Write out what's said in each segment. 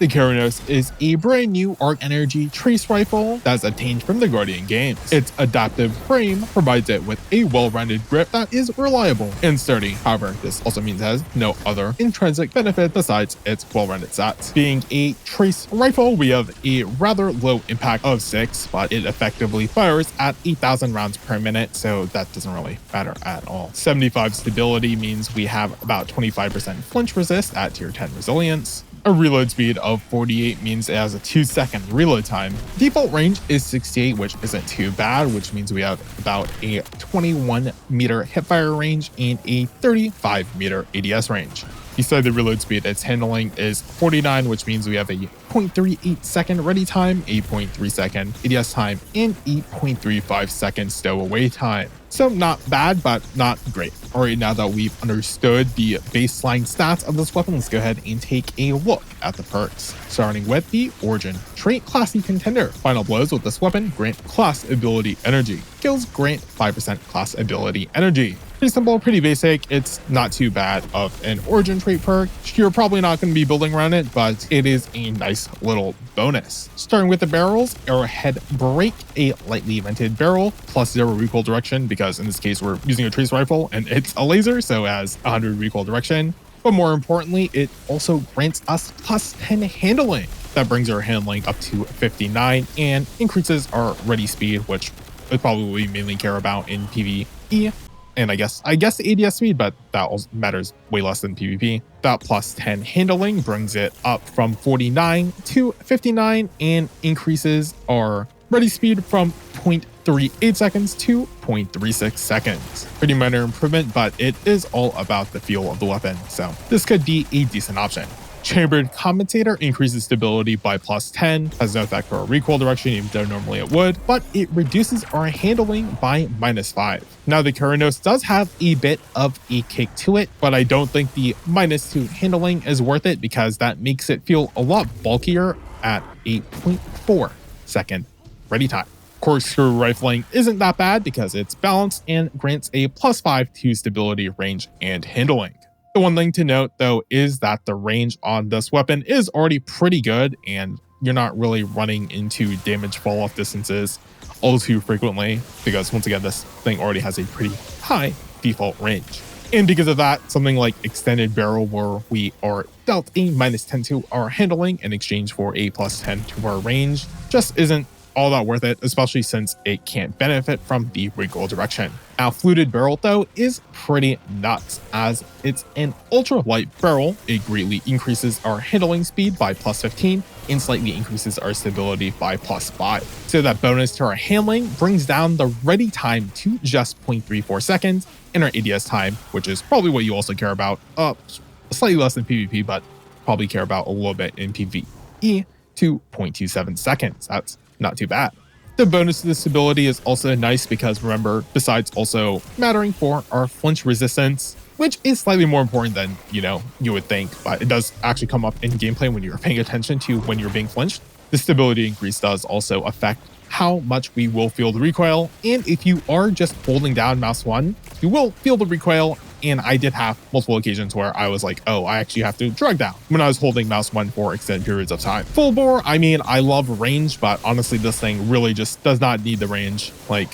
The Keraunios is a brand new arc energy trace rifle that's obtained from the Guardian games. Its adaptive frame provides it with a well-rounded grip that is reliable and sturdy. However, this also means it has no other intrinsic benefit besides its well-rounded stats. Being a trace rifle, we have a rather low impact of 6, but it effectively fires at 8,000 rounds per minute, so that doesn't really matter at all. 75 stability means we have about 25% flinch resist at tier 10 resilience. A reload speed of 48 means it has a 2-second reload time. Default range is 68, which isn't too bad, which means we have about a 21 meter hipfire range and a 35 meter ADS range. Beside the reload speed, its handling is 49, which means we have a 0.38 second ready time, a 0.3 second ADS time, and a 0.35 second stowaway time. So not bad, but not great. Alright, now that we've understood the baseline stats of this weapon, let's go ahead and take a look at the perks. Starting with the Origin trait, Classy Contender. Final blows with this weapon grant class ability energy. Kills grant 5% class ability energy. Pretty simple, pretty basic. It's not too bad of an Origin trait perk. You're probably not going to be building around it, but it is a nice little bonus. Starting with the barrels, Arrowhead Break, a lightly vented barrel, plus 0 recoil direction, because in this case we're using a trace rifle and it's a laser, so it has 100 recoil direction. But more importantly, it also grants us plus 10 handling. That brings our handling up to 59 and increases our ready speed, which is probably what we mainly care about in PvE. And I guess the ADS speed, but that also matters way less than PvP. That plus 10 handling brings it up from 49 to 59 and increases our ready speed from 0.38 seconds to 0.36 seconds. Pretty minor improvement, but it is all about the feel of the weapon, so this could be a decent option. Chambered Commentator increases stability by plus 10, has no effect for a recoil direction even though normally it would, but it reduces our handling by minus 5. Now the Keraunios does have a bit of a kick to it, but I don't think the minus 2 handling is worth it because that makes it feel a lot bulkier at a 0.4 second ready time. Corkscrew rifling isn't that bad because it's balanced and grants a plus 5 to stability, range, and handling. The one thing to note though is that the range on this weapon is already pretty good and you're not really running into damage fall off distances all too frequently because once again this thing already has a pretty high default range. And because of that, something like Extended Barrel where we are dealt a minus 10 to our handling in exchange for a plus 10 to our range just isn't all that worth it, especially since it can't benefit from the recoil direction. Now, Fluted Barrel though is pretty nuts as it's an ultra light barrel. It greatly increases our handling speed by plus 15 and slightly increases our stability by plus 5. So that bonus to our handling brings down the ready time to just 0.34 seconds and our ADS time, which is probably what you also care about, slightly less than PvP, but probably care about a little bit in PvE, to 0.27 seconds. That's not too bad. The bonus to this ability is also nice because remember, besides also mattering for our flinch resistance, which is slightly more important than, you would think, but it does actually come up in gameplay when you're paying attention to when you're being flinched. The stability increase does also affect how much we will feel the recoil, and if you are just holding down mouse 1, you will feel the recoil. And I did have multiple occasions where I was like, oh, I actually have to drag down when I was holding mouse 1 for extended periods of time. Full bore, I mean, I love range, but honestly, this thing really just does not need the range. Like,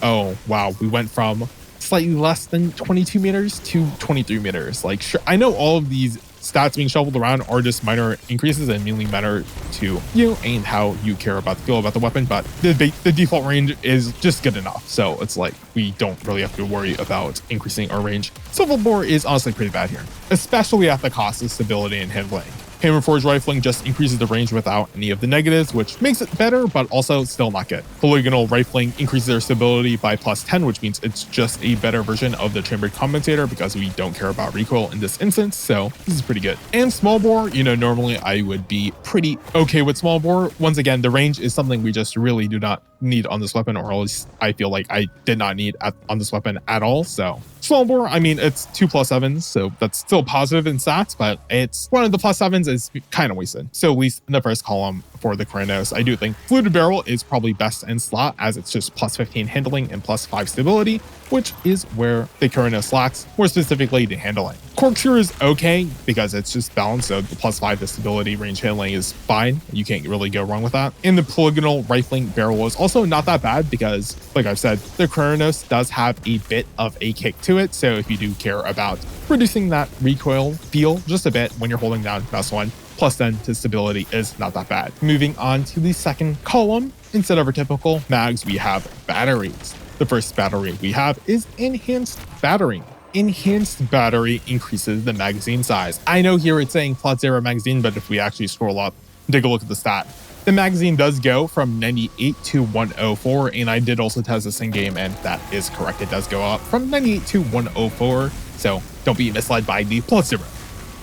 oh, wow, we went from slightly less than 22 meters to 23 meters. Like, sure, I know all of these stats being shuffled around are just minor increases and mainly matter to you and how you feel about the weapon, but the default range is just good enough. So it's like we don't really have to worry about increasing our range. So full bore is honestly pretty bad here, especially at the cost of stability and handling. Hammer Forge rifling just increases the range without any of the negatives, which makes it better, but also still not good. Polygonal rifling increases their stability by plus 10, which means it's just a better version of the Chambered Commentator because we don't care about recoil in this instance, so this is pretty good. And small bore, normally I would be pretty okay with small bore. Once again, the range is something we just really do not need on this weapon, or at least I feel like I did not need on this weapon at all, so. Small bore, I mean, it's 2 plus 7s, so that's still positive in stats, but it's one of the plus 7s is kind of wasted. So at least in the first column for the Keraunios, I do think Fluted Barrel is probably best in slot as it's just plus 15 handling and plus 5 stability. which is where the Keraunios lacks, more specifically the handling. Corkscrew is okay because it's just balanced, so the +5 to stability range handling is fine. You can't really go wrong with that. And the polygonal rifling barrel is also not that bad because, like I've said, the Keraunios does have a bit of a kick to it, so if you do care about reducing that recoil feel just a bit when you're holding down mouse 1, +10 to stability is not that bad. Moving on to the second column, instead of our typical mags, we have batteries. The first battery we have is Enhanced Battery. Enhanced Battery increases the magazine size. I know here it's saying +0 magazine, but if we actually scroll up and take a look at the stat, the magazine does go from 98 to 104, and I did also test this in game, and that is correct. It does go up from 98 to 104, so don't be misled by the +0.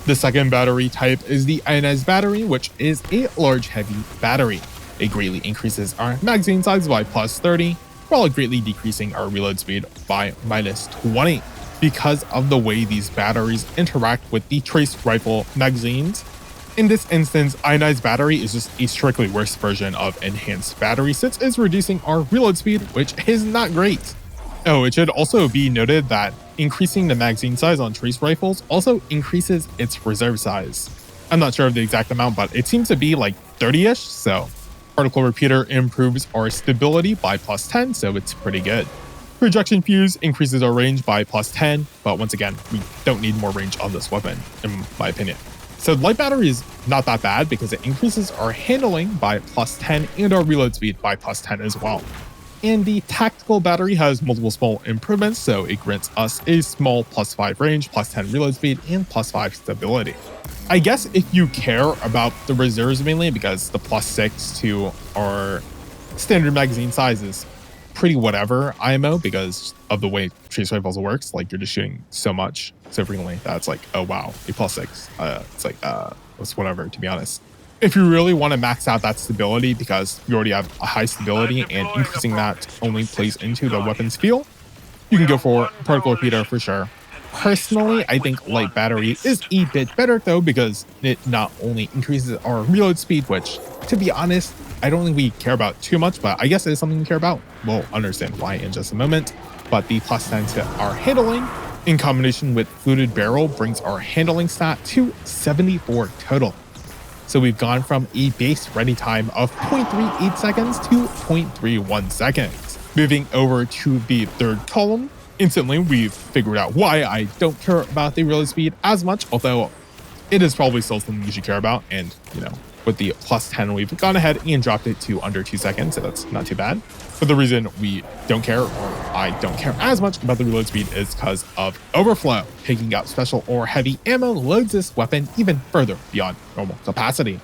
The second battery type is the ionized battery, which is a large heavy battery. It greatly increases our magazine size by +30, while greatly decreasing our reload speed by -20. Because of the way these batteries interact with the trace rifle magazines, in this instance, ionized battery is just a strictly worse version of enhanced battery since it's reducing our reload speed, which is not great. Oh, it should also be noted that increasing the magazine size on trace rifles also increases its reserve size. I'm not sure of the exact amount, but it seems to be like 30-ish, so particle repeater improves our stability by +10, so it's pretty good. Projection fuse increases our range by +10, but once again, we don't need more range on this weapon, in my opinion. So light battery is not that bad because it increases our handling by +10 and our reload speed by +10 as well. And the tactical battery has multiple small improvements, so it grants us a small +5 range, +10 reload speed, and +5 stability. I guess if you care about the reserves mainly, because the +6 to our standard magazine size is pretty whatever IMO because of the way trace rifles works, like you're just shooting so much so frequently that's like, oh wow, a +6. It's like, it's whatever, to be honest. If you really want to max out that stability because you already have a high stability and increasing that only plays into the weapon's feel, you can go for particle repeater for sure. Personally, I think light battery is a bit better though because it not only increases our reload speed, which to be honest, I don't think we care about too much, but I guess it is something we care about. We'll understand why in just a moment. But the +10 to our handling in combination with fluted barrel brings our handling stat to 74 total. So we've gone from a base ready time of 0.38 seconds to 0.31 seconds. Moving over to the third column, instantly we've figured out why I don't care about the reload speed as much, although it is probably still something you should care about. And, you know, with the +10, we've gone ahead and dropped it to under 2 seconds, so that's not too bad. But the reason we don't care, or I don't care as much about the reload speed, is because of overflow. Picking up special or heavy ammo loads this weapon even further beyond normal capacity.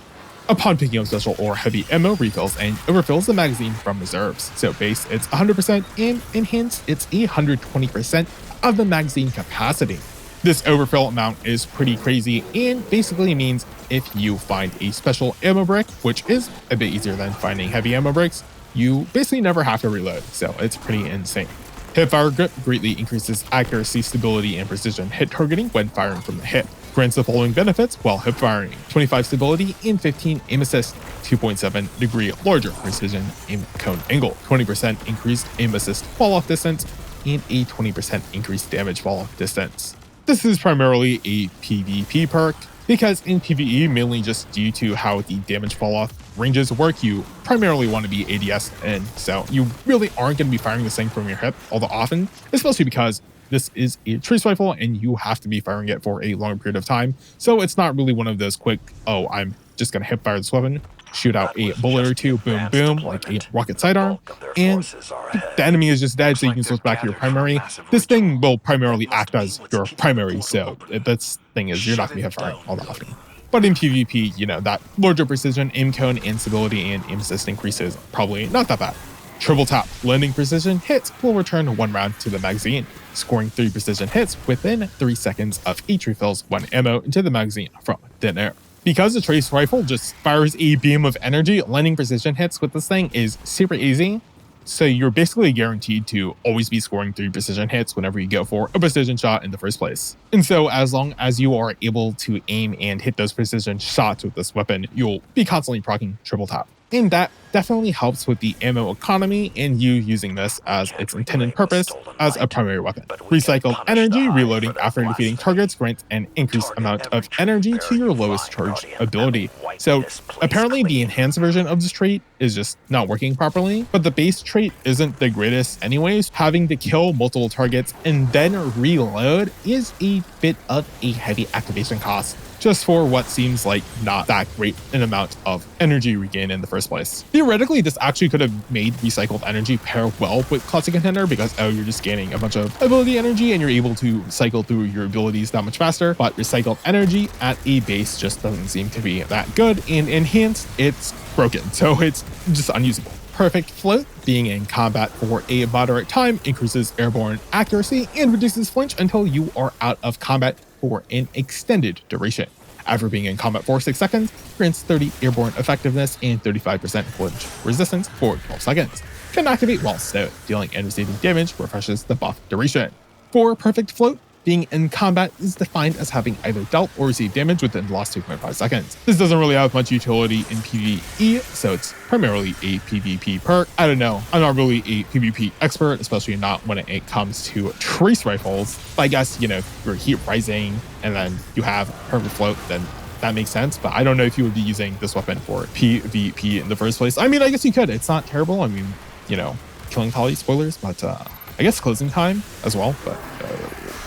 Upon picking up special or heavy ammo, refills and overfills the magazine from reserves. So base, it's 100%, and enhanced, it's 120% of the magazine capacity. This overfill amount is pretty crazy and basically means if you find a special ammo brick, which is a bit easier than finding heavy ammo bricks, you basically never have to reload, so it's pretty insane. Hipfire grip greatly increases accuracy, stability, and precision hit targeting when firing from the hip. Grants the following benefits while hip firing: 25 stability and 15 aim assist, 2.7 degree larger precision aim cone angle, 20% increased aim assist fall off distance, and a 20% increased damage fall off distance. This is primarily a PvP perk, because in PvE, mainly just due to how the damage fall off ranges work, you primarily want to be ADS in, so you really aren't going to be firing this thing from your hip all that often, especially because this is a trace rifle and you have to be firing it for a long period of time, so it's not really one of those quick, oh, I'm just going to hip fire this weapon, shoot out a bullet or two, boom, boom, like a rocket sidearm, and the enemy is just dead, so you can switch back to your primary. This thing will primarily act as your primary, so this thing is you're not going to be hip firing all that often. But in PvP, you know, that larger precision, aim cone, and stability and aim assist increases probably not that bad. Triple tap, landing precision hits will return 1 round to the magazine, scoring 3 precision hits within 3 seconds of each refills 1 ammo into the magazine from thin air. Because the trace rifle just fires a beam of energy, landing precision hits with this thing is super easy. So you're basically guaranteed to always be scoring 3 precision hits whenever you go for a precision shot in the first place. And so as long as you are able to aim and hit those precision shots with this weapon, you'll be constantly proccing triple tap. And that definitely helps with the ammo economy and you using this as its intended purpose as a primary weapon. Recycled energy reloading after defeating targets grants an increased amount of energy to your lowest charge ability. So apparently the enhanced version of this trait is just not working properly, but the base trait isn't the greatest anyways. Having to kill multiple targets and then reload is a bit of a heavy activation cost, just for what seems like not that great an amount of energy regain in the first place. Theoretically, this actually could have made recycled energy pair well with Classic Contender because, oh, you're just gaining a bunch of ability energy and you're able to cycle through your abilities that much faster, but recycled energy at a base just doesn't seem to be that good, and enhanced, it's broken, so it's just unusable. Perfect Float, being in combat for a moderate time, increases airborne accuracy and reduces flinch until you are out of combat for an extended duration. After being in combat for 6 seconds, grants 30 airborne effectiveness and 35% flinch resistance for 12 seconds. Can activate while stowed, dealing and receiving damage refreshes the buff duration. For Perfect Float, being in combat is defined as having either dealt or received damage within the last 2.5 seconds. This doesn't really have much utility in PvE, so it's primarily a PvP perk. I don't know, I'm not really a PvP expert, especially not when it comes to trace rifles. But I guess, you know, if you're heat rising and then you have Perfect Float, then that makes sense, but I don't know if you would be using this weapon for PvP in the first place. I mean, I guess you could, it's not terrible. I mean, you know, killing Tali, spoilers, but I guess closing time as well, but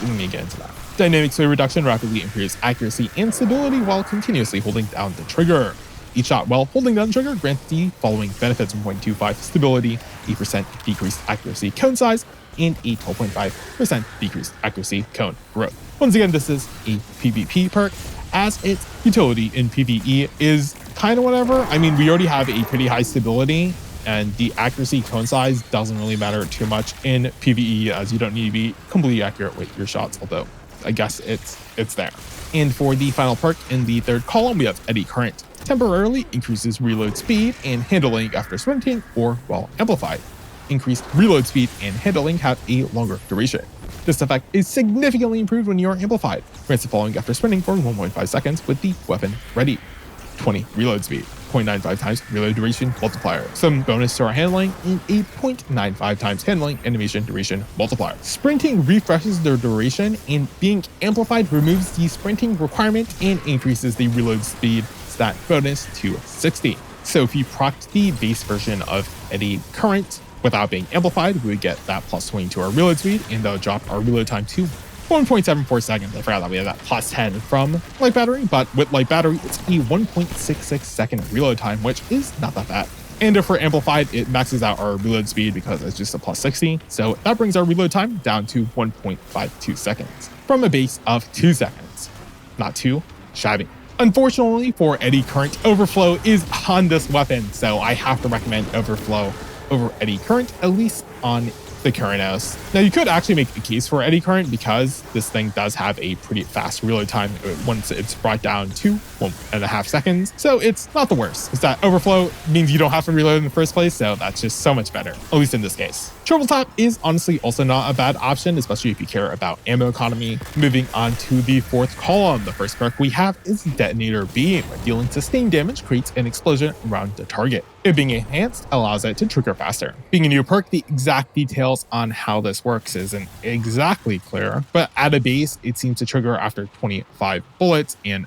let me get into that. Dynamic sway reduction rapidly improves accuracy and stability while continuously holding down the trigger. Each shot while holding down the trigger grants the following benefits: 1.25 stability, 8% decreased accuracy cone size, and a 12.5% decreased accuracy cone growth. Once again, this is a PvP perk, as its utility in PvE is kind of whatever. I mean, we already have a pretty high stability, and the accuracy cone size doesn't really matter too much in PvE, as you don't need to be completely accurate with your shots, although I guess it's there. And for the final perk in the third column, we have Eddy Current. Temporarily increases reload speed and handling after sprinting or while amplified. Increased reload speed and handling have a longer duration. This effect is significantly improved when you are amplified. Grants the following after sprinting for 1.5 seconds with the weapon ready. 20 reload speed, 0.95 times reload duration multiplier, some bonus to our handling, and a 0.95 times handling animation duration multiplier. Sprinting refreshes their duration, and being amplified removes the sprinting requirement and increases the reload speed stat bonus to 60. So if you procced the base version of Eddy Current without being amplified, we would get that plus 20 to our reload speed, and that would drop our reload time to 1.74 seconds. I forgot that we have that plus 10 from Light Battery, but with Light Battery, it's a 1.66 second reload time, which is not that bad. And if we're amplified, it maxes out our reload speed because it's just a plus 60. So that brings our reload time down to 1.52 seconds from a base of 2 seconds. Not too shabby. Unfortunately for Eddy Current, Overflow is on this weapon, so I have to recommend Overflow over Eddy Current, at least on the Keraunios. Now, you could actually make a case for Eddy Current because this thing does have a pretty fast reload time once it's brought down to 1.5 seconds. So it's not the worst. It's that Overflow means you don't have to reload in the first place, so that's just so much better, at least in this case. Triple Tap is honestly also not a bad option, especially if you care about ammo economy. Moving on to the fourth column, the first perk we have is Detonator Beam. Dealing sustained damage creates an explosion around the target. It being enhanced allows it to trigger faster. Being a new perk, the exact details on how this works isn't exactly clear, but at a base, it seems to trigger after 25 bullets, and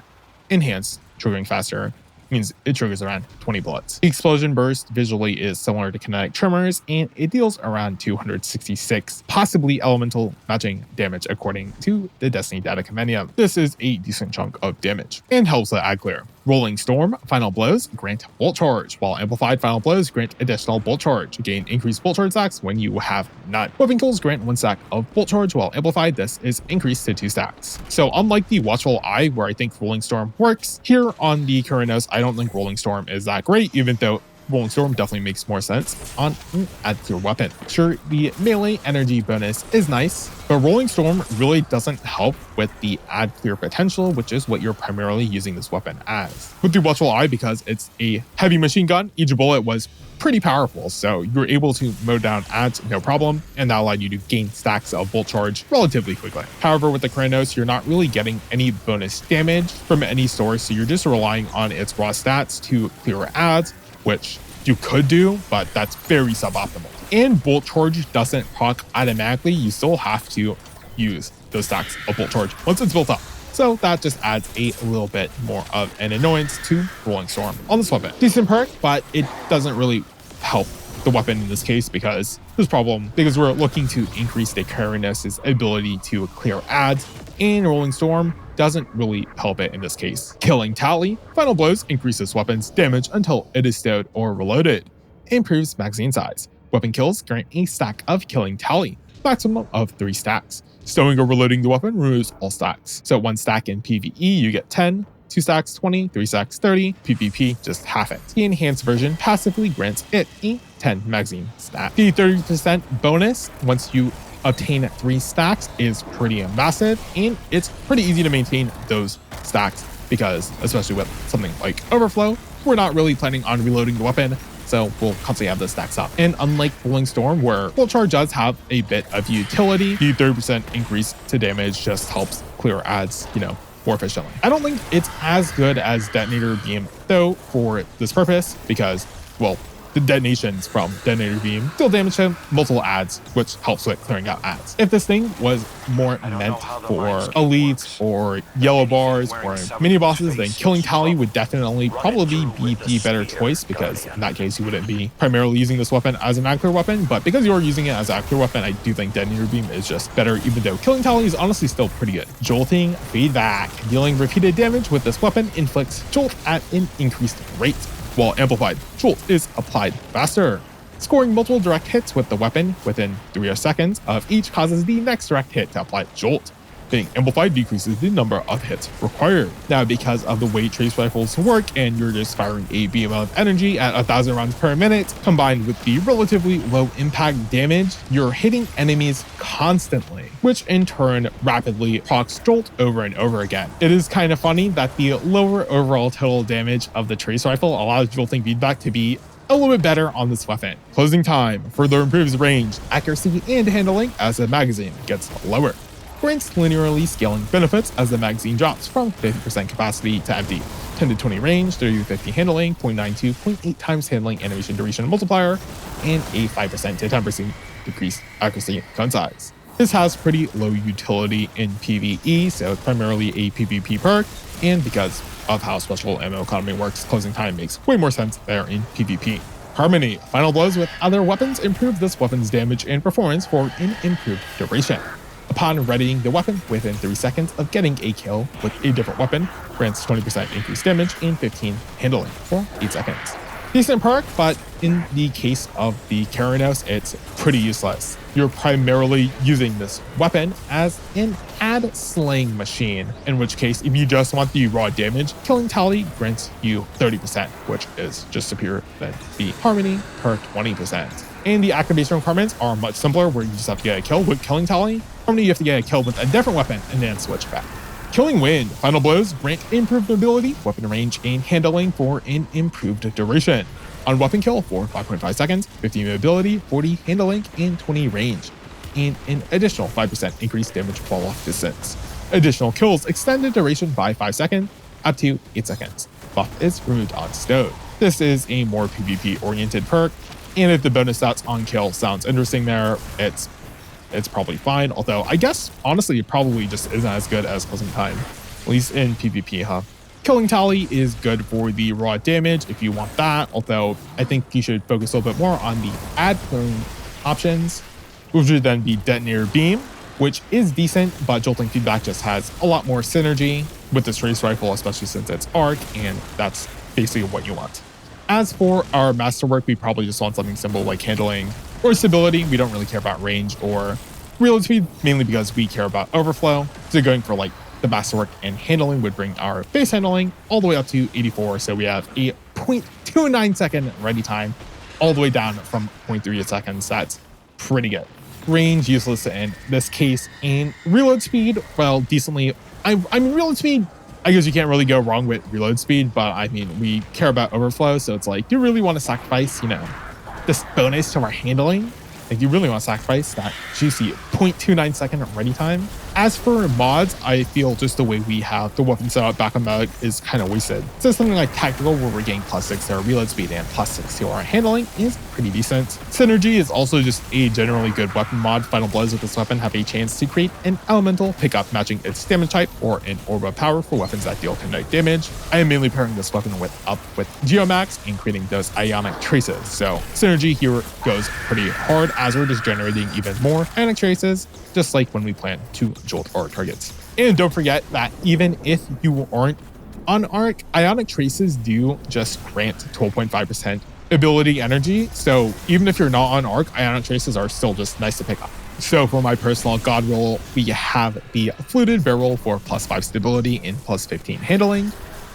enhanced triggering faster means it triggers around 20 bullets. The explosion burst visually is similar to kinetic tremors, and it deals around 266, possibly elemental matching damage according to the Destiny data compendium. This is a decent chunk of damage and helps to add clear. Rolling Storm, Final Blows grant Bolt Charge, while Amplified Final Blows grant additional Bolt Charge. Gain increased Bolt Charge stacks when you have none. Whipping Tools grant 1 stack of Bolt Charge, while Amplified, this is increased to 2 stacks. So unlike the Watchful Eye, where I think Rolling Storm works, here on the Keraunios, I don't think Rolling Storm is that great, even though Rolling Storm definitely makes more sense on add your weapon. Sure, the melee energy bonus is nice, but Rolling Storm really doesn't help with the add clear potential, which is what you're primarily using this weapon as. With the Watchful Eye, because it's a heavy machine gun, each bullet was pretty powerful, so you were able to mow down adds no problem, and that allowed you to gain stacks of Bolt Charge relatively quickly. However, with the Keraunios, you're not really getting any bonus damage from any source, so you're just relying on its raw stats to clear adds, which you could do, but that's very suboptimal. And Bolt Charge doesn't proc automatically. You still have to use those stacks of Bolt Charge once it's built up. So that just adds a little bit more of an annoyance to Rolling Storm on this weapon. Decent perk, but it doesn't really help the weapon in this case because we're looking to increase the Keraunios' ability to clear ads, and Rolling Storm doesn't really help it in this case. Killing Tally. Final blows increases weapon's damage until it is stowed or reloaded. Improves magazine size. Weapon kills grant a stack of Killing Tally, maximum of 3 stacks. Stowing or reloading the weapon removes all stacks. So 1 stack in PvE, you get 10, 2 stacks 20, 3 stacks 30, PvP just half it. The enhanced version passively grants it a 10 magazine stack. The 30% bonus once you obtain 3 stacks is pretty massive, and it's pretty easy to maintain those stacks because, especially with something like Overflow, we're not really planning on reloading the weapon, so we'll constantly have those stacks up. And unlike Rolling Storm, where Bolt Charge does have a bit of utility, the 30% increase to damage just helps clear ads, more efficiently. I don't think it's as good as Detonator Beam, though, for this purpose, because, well, the detonations from Detonator Beam still damage him multiple ads, which helps with clearing out ads. If this thing was more meant for elites or yellow bars or mini bosses, then Killing Tally would definitely probably be the better choice, because in that case you wouldn't be primarily using this weapon as an ad clear weapon, but because you're using it as an ad clear weapon, I do think Detonator Beam is just better, even though Killing Tally is honestly still pretty good. Jolting Feedback. Dealing repeated damage with this weapon inflicts jolt at an increased rate, while amplified jolt is applied faster. Scoring multiple direct hits with the weapon within 3 seconds of each causes the next direct hit to apply jolt. Being amplified decreases the number of hits required. Now, because of the way trace rifles work and you're just firing a beam of energy at 1,000 rounds per minute, combined with the relatively low impact damage, you're hitting enemies constantly, which in turn rapidly procs jolt over and over again. It is kind of funny that the lower overall total damage of the trace rifle allows jolting feedback to be a little bit better on this weapon. Closing time further improves range, accuracy, and handling as the magazine gets lower. Grants linearly scaling benefits as the magazine drops from 50% capacity to empty, 10 to 20 range, 30 to 50 handling, 0.9 to 0.8 times handling animation duration multiplier, and a 5% to 10% decreased accuracy gun size. This has pretty low utility in PvE, so it's primarily a PvP perk, and because of how special ammo economy works, closing time makes way more sense there in PvP. Harmony. Final blows with other weapons improve this weapon's damage and performance for an improved duration. Upon readying the weapon within 3 seconds of getting a kill with a different weapon, grants 20% increased damage and 15 handling for 8 seconds. Decent perk, but in the case of the Keraunios, it's pretty useless. You're primarily using this weapon as an ad slaying machine, in which case, if you just want the raw damage, Killing Tally grants you 30%, which is just superior than the Harmony per 20%. And the activation requirements are much simpler, where you just have to get a kill with Killing Tally. Harmony, you have to get a kill with a different weapon and then switch back. Killing Wind. Final blows grant improved mobility, weapon range, and handling for an improved duration. On weapon kill for 5.5 seconds, 50 mobility, 40 handling, and 20 range, and an additional 5% increased damage fall-off distance. Additional kills extend the duration by 5 seconds, up to 8 seconds. Buff is removed on stowed. This is a more PvP-oriented perk, and if the bonus stats on kill sounds interesting there, it's probably fine, although I guess, honestly, it probably just isn't as good as Closing Time, at least in PvP, huh? Killing Tally is good for the raw damage if you want that, although I think you should focus a little bit more on the ad clearing options, which would then be Detonator Beam, which is decent, but Jolting Feedback just has a lot more synergy with this trace rifle, especially since it's arc, and that's basically what you want. As for our Masterwork, we probably just want something simple like handling or stability. We don't really care about range or reload speed, mainly because we care about overflow. So going for like the Masterwork and handling would bring our base handling all the way up to 84. So we have a 0.29 second ready time all the way down from 0.3 seconds. That's pretty good. Range useless in this case, and reload speed, well, decently. I mean, reload speed, I guess you can't really go wrong with reload speed, but I mean, we care about overflow, so it's like, do you really want to sacrifice, this bonus to our handling? Like, you really want to sacrifice that juicy 0.29 second ready time? As for mods, I feel just the way we have the weapon set up back on Medic is kind of wasted. So something like Tactical, where we're getting +6 to our reload speed and +6 to our handling, is pretty decent. Synergy is also just a generally good weapon mod. Final blows with this weapon have a chance to create an elemental pickup matching its damage type, or an orb of power for weapons that deal kinetic damage. I am mainly pairing this weapon with Geomax and creating those ionic traces. So Synergy here goes pretty hard as we're just generating even more ionic traces, just like when we plan to jolt our targets. And don't forget that even if you aren't on Arc, ionic traces do just grant 12.5% ability energy. So even if you're not on Arc, ionic traces are still just nice to pick up. So for my personal god roll, we have the fluted barrel for +5 stability and +15 handling,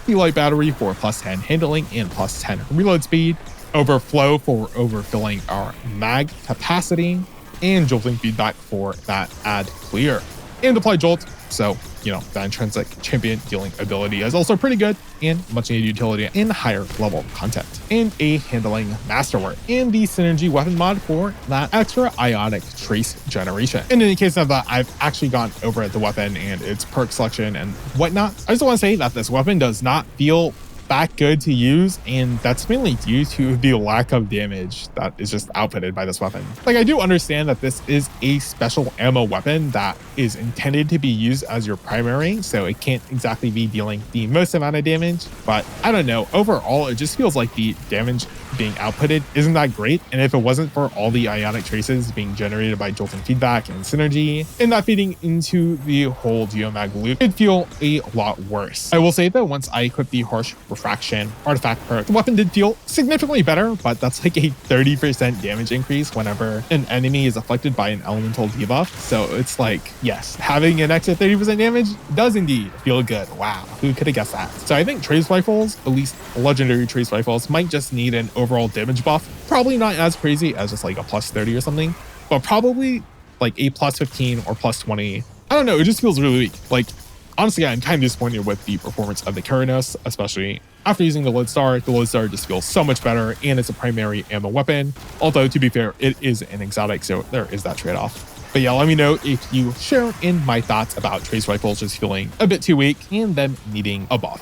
the light battery for +10 handling and +10 reload speed, overflow for overfilling our mag capacity, and jolting feedback for that add clear. And apply jolt, so the intrinsic champion dealing ability is also pretty good and much needed utility in higher level content. And a handling masterwork, and the synergy weapon mod for that extra ionic trace generation. In any case, now that I've actually gone over the weapon and its perk selection and whatnot, I just want to say that this weapon does not feel that good to use, and that's mainly due to the lack of damage that is just outputted by this weapon. Like, I do understand that this is a special ammo weapon that is intended to be used as your primary, so it can't exactly be dealing the most amount of damage, but I don't know, overall it just feels like the damage being outputted isn't that great, and if it wasn't for all the ionic traces being generated by jolting feedback and synergy, and that feeding into the whole geomag loop, it'd feel a lot worse. I will say that once I equipped the harsh refraction artifact perk, the weapon did feel significantly better, but that's like a 30% damage increase whenever an enemy is afflicted by an elemental debuff. So it's like, yes, having an extra 30% damage does indeed feel good. Wow, who could have guessed that? So I think trace rifles, at least legendary trace rifles, might just need an overall damage buff. Probably not as crazy as just like a +30 or something, but probably like a +15 or +20. I don't know, it just feels really weak. Like, honestly, I'm kind of disappointed with the performance of the Keraunios, especially after using the Lodestar. The Lodestar just feels so much better, and it's a primary ammo weapon. Although, to be fair, it is an exotic, so there is that trade-off. But yeah, let me know if you share in my thoughts about trace rifles just feeling a bit too weak and them needing a buff.